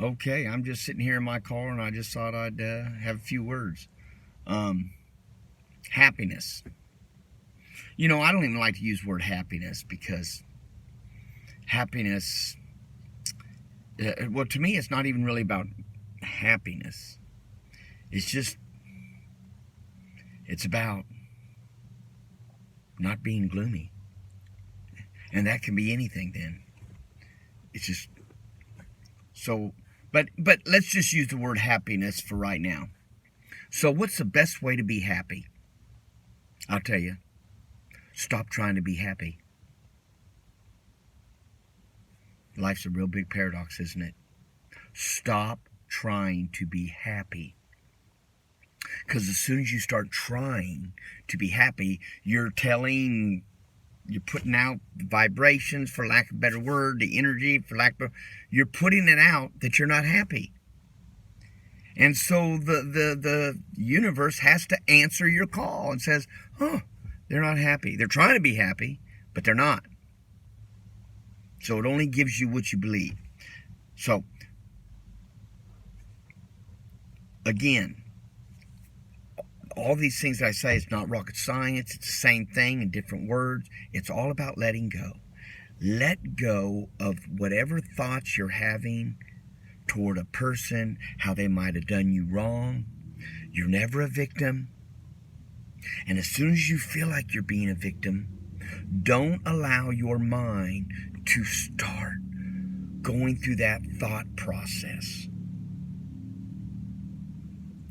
Okay, I'm just sitting here in my car and I just thought I'd have a few words. Happiness. I don't even like to use the word happiness because happiness, well, to me, it's not even really about happiness. It's just, it's about not being gloomy. And that can be anything then. It's just, so, but let's just use the word happiness for right now. So what's the best way to be happy? I'll tell you, stop trying to be happy. Life's a real big paradox, isn't it? Stop trying to be happy. Because as soon as you start trying to be happy, you're putting out the vibrations, for lack of a better word, the energy, you're putting it out that you're not happy. And so the universe has to answer your call and says, oh, they're not happy. They're trying to be happy, but they're not. So it only gives you what you believe. So, again, all these things that I say, it's not rocket science. It's the same thing in different words. It's all about letting go. Let go of whatever thoughts you're having toward a person, how they might have done you wrong. You're never a victim. And as soon as you feel like you're being a victim, don't allow your mind to start going through that thought process.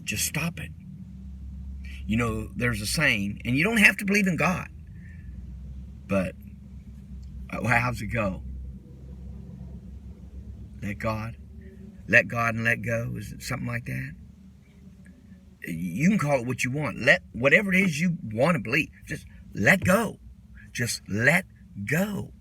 Just stop it. There's a saying, and you don't have to believe in God, but how's it go? Let God and let go. Is it something like that? You can call it what you want. Let whatever it is you want to believe, just let go. Just let go.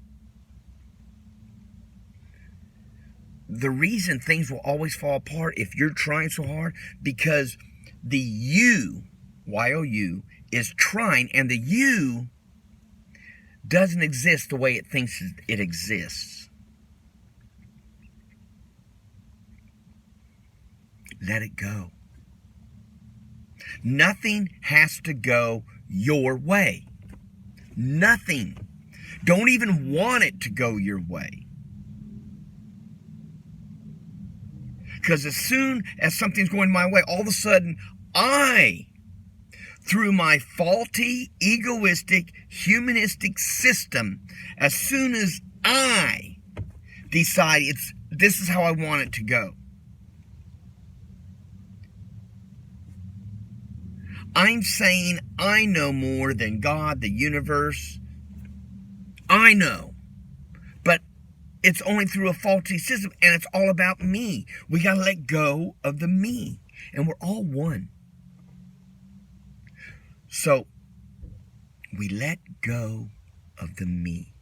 The reason things will always fall apart if you're trying so hard, because the you, Y-O-U, is trying, and the you doesn't exist the way it thinks it exists. Let it go. Nothing has to go your way. Nothing. Don't even want it to go your way. Because as soon as something's going my way, all of a sudden, through my faulty, egoistic, humanistic system, as soon as I decide this is how I want it to go, I'm saying I know more than God, the universe. I know. But it's only through a faulty system, and it's all about me. We got to let go of the me, and we're all one. So we let go of the me.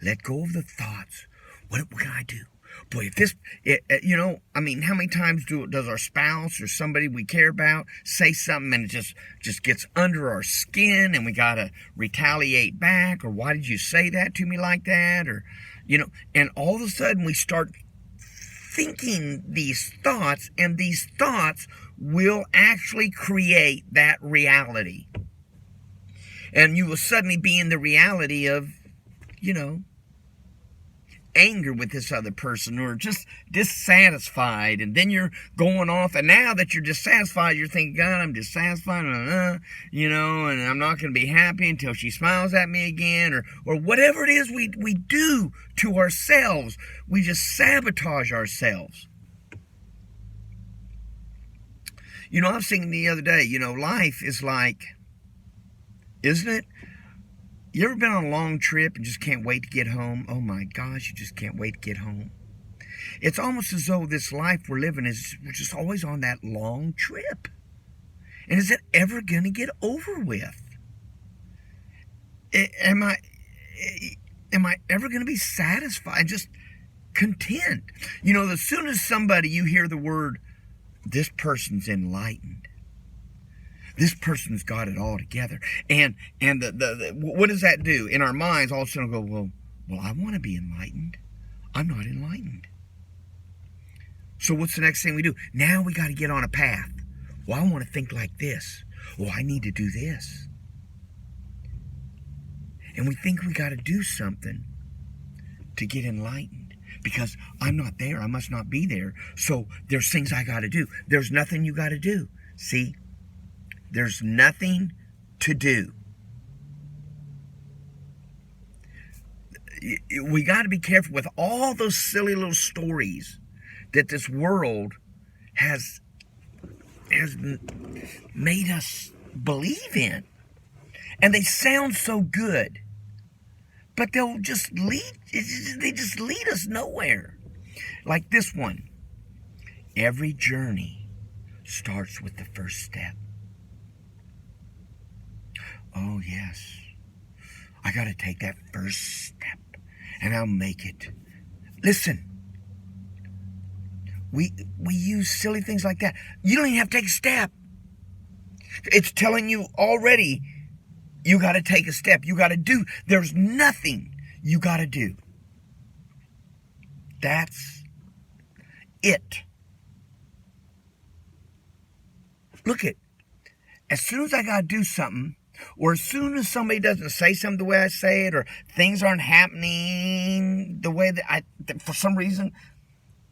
Let go of the thoughts. What can I do? Boy, how many times does our spouse or somebody we care about say something and it just gets under our skin and we got to retaliate back? Or why did you say that to me like that? Or, and all of a sudden we start thinking these thoughts, and these thoughts will actually create that reality. And you will suddenly be in the reality of, anger with this other person, or just dissatisfied, and then you're going off, and now that you're dissatisfied, you're thinking, God, I'm dissatisfied, and I'm not going to be happy until she smiles at me again, or whatever it is we do to ourselves. We just sabotage ourselves. I was thinking the other day, life is like, isn't it? You ever been on a long trip and just can't wait to get home? Oh my gosh, you just can't wait to get home. It's almost as though this life we're living we're just always on that long trip. And is it ever going to get over with? Am I ever going to be satisfied, just content? As soon as you hear the word, this person's enlightened, this person's got it all together. And the what does that do? In our minds, all of a sudden go, well, I want to be enlightened. I'm not enlightened. So what's the next thing we do? Now we got to get on a path. Well, I want to think like this. Well, I need to do this. And we think we got to do something to get enlightened. Because I'm not there. I must not be there. So there's things I got to do. There's nothing you got to do. See? There's nothing to do. We got to be careful with all those silly little stories that this world has made us believe in. And they sound so good, but they just lead us nowhere. Like this one. Every journey starts with the first step. Oh yes, I got to take that first step and I'll make it. Listen, we use silly things like that. You don't even have to take a step. It's telling you already you got to take a step. You got to do. There's nothing you got to do. That's it. Look at, as soon as I got to do something, or as soon as somebody doesn't say something the way I say it, or things aren't happening the way that for some reason,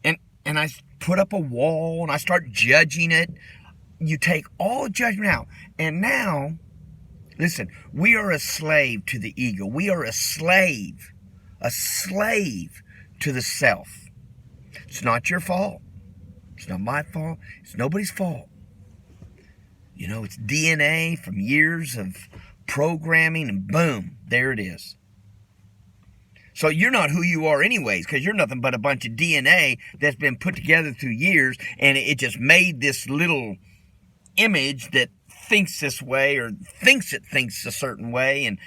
and I put up a wall and I start judging it, you take all the judgment out. And now, listen, we are a slave to the ego. We are a slave to the self. It's not your fault. It's not my fault. It's nobody's fault. You know, it's DNA from years of programming, and boom, there it is. So you're not who you are anyways, because you're nothing but a bunch of DNA that's been put together through years, and it just made this little image that thinks this way, or thinks it thinks a certain way, and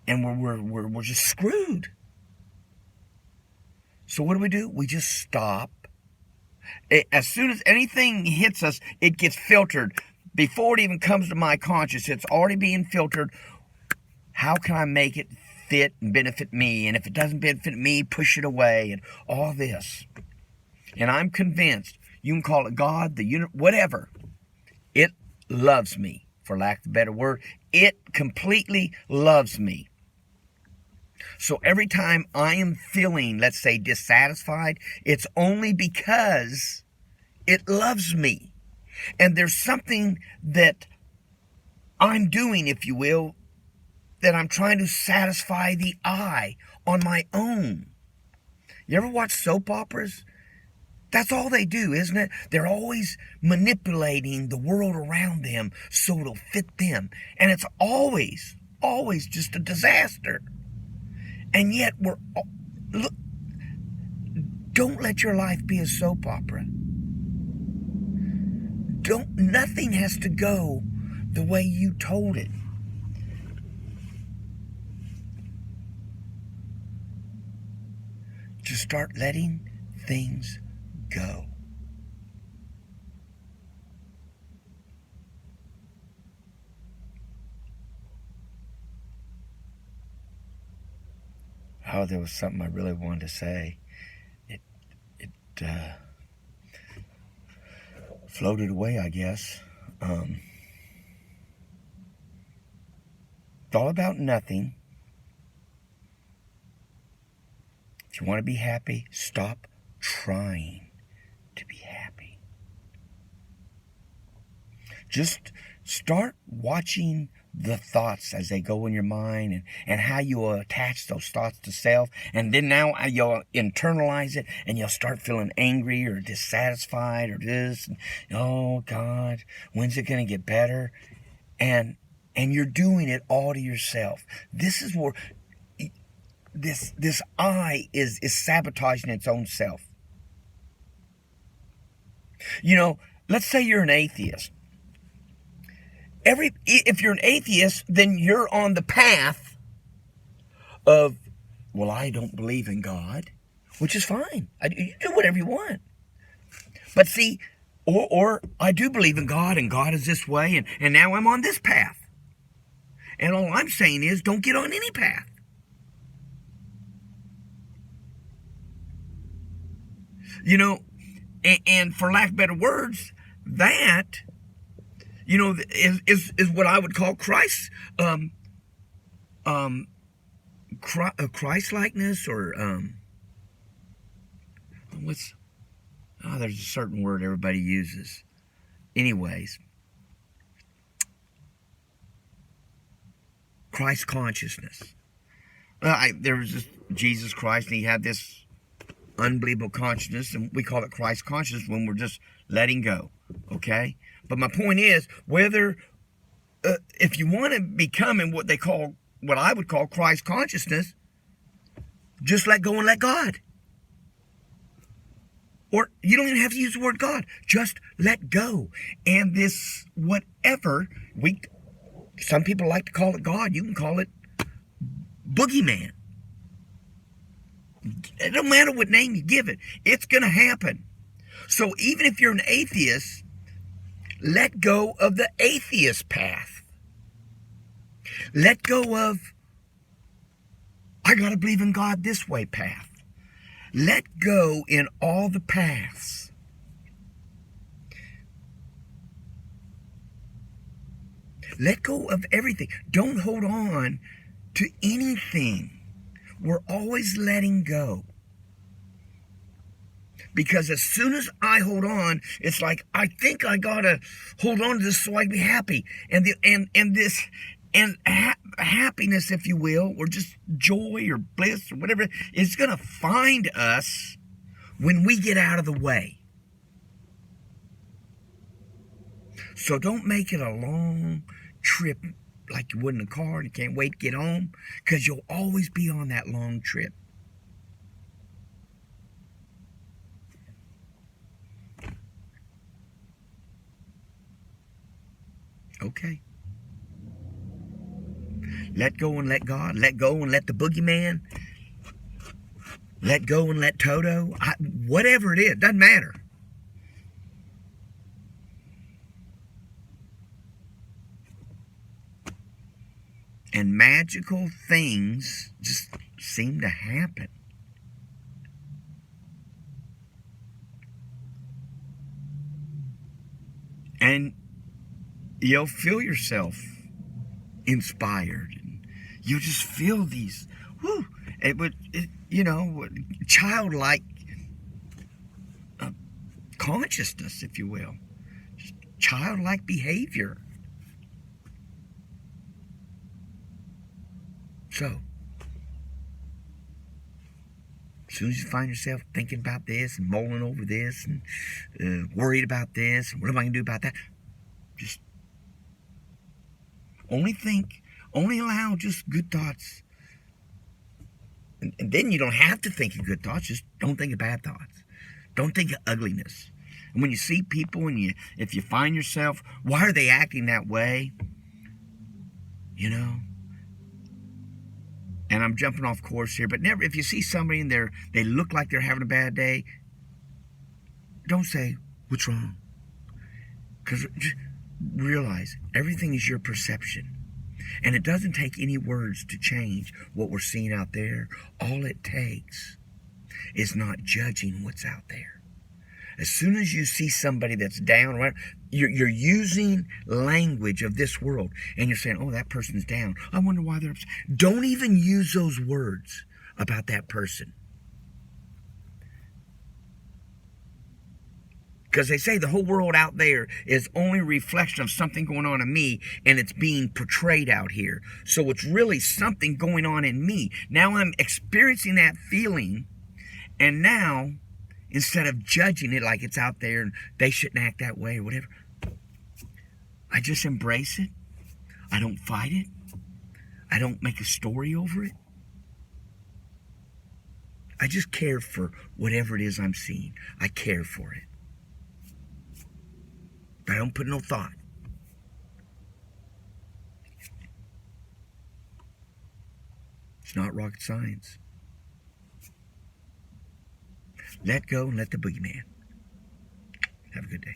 we're just screwed. So what do? We just stop. As soon as anything hits us, it gets filtered. Before it even comes to my conscious, it's already being filtered. How can I make it fit and benefit me? And if it doesn't benefit me, push it away, and all this. And I'm convinced, you can call it God, the universe, whatever. It loves me, for lack of a better word. It completely loves me. So every time I am feeling, let's say, dissatisfied, it's only because it loves me. And there's something that I'm doing, if you will, that I'm trying to satisfy the I on my own. You ever watch soap operas? That's all they do, isn't it? They're always manipulating the world around them so it'll fit them. And it's always just a disaster. And yet look, don't let your life be a soap opera. Nothing has to go the way you told it. Just start letting things go. Oh, there was something I really wanted to say. It floated away, I guess. It's all about nothing. If you want to be happy, stop trying to be happy. Just start watching the thoughts as they go in your mind, and how you attach those thoughts to self. And then now you'll internalize it, and you'll start feeling angry or dissatisfied or this. Oh, God, when's it going to get better? And you're doing it all to yourself. This is where this I is sabotaging its own self. You know, let's say you're an atheist. If you're an atheist, then you're on the path of, well, I don't believe in God, which is fine. You do whatever you want. But see, or I do believe in God, and God is this way, and now I'm on this path. And all I'm saying is, don't get on any path. You know, and for lack of better words, that, is what I would call Christ, um, Christ likeness, or what's, there's a certain word everybody uses. Anyways, Christ consciousness. There was this Jesus Christ, and he had this unbelievable consciousness, and we call it Christ consciousness when we're just letting go. Okay? But my point is, whether, if you want to become in what I would call Christ consciousness, just let go and let God. Or you don't even have to use the word God. Just let go. And this, whatever, some people like to call it God. You can call it Boogie Man. It don't matter what name you give it. It's going to happen. So even if you're an atheist, let go of the atheist path. Let go of, I got to believe in God this way path. Let go in all the paths. Let go of everything. Don't hold on to anything. We're always letting go. Because as soon as I hold on, it's like, I think I gotta hold on to this so I can be happy. And happiness, if you will, or just joy or bliss or whatever, is gonna find us when we get out of the way. So don't make it a long trip like you would in a car and you can't wait to get home, because you'll always be on that long trip. Okay. Let go and let God. Let go and let the Boogie Man. Let go and let Toto. Whatever it is, doesn't matter. And magical things just seem to happen. And you'll feel yourself inspired. And you'll just feel these, childlike consciousness, if you will. Just childlike behavior. So, as soon as you find yourself thinking about this and mulling over this and worried about this, and what am I going to do about that? Just only allow just good thoughts. And then you don't have to think of good thoughts, just don't think of bad thoughts. Don't think of ugliness. And when you see people and if you find yourself, why are they acting that way? And I'm jumping off course here, but never, if you see somebody and they look like they're having a bad day, don't say, what's wrong? Because realize everything is your perception. And it doesn't take any words to change what we're seeing out there. All it takes is not judging what's out there. As soon as you see somebody that's down, right, you're using language of this world, and you're saying, oh, that person's down. I wonder why they're upset. Don't even use those words about that person. Because they say the whole world out there is only a reflection of something going on in me, and it's being portrayed out here. So it's really something going on in me. Now I'm experiencing that feeling, and now, instead of judging it like it's out there and they shouldn't act that way or whatever, I just embrace it. I don't fight it. I don't make a story over it. I just care for whatever it is I'm seeing. I care for it. But I don't put no thought. It's not rocket science. Let go and let the Boogie Man. Have a good day.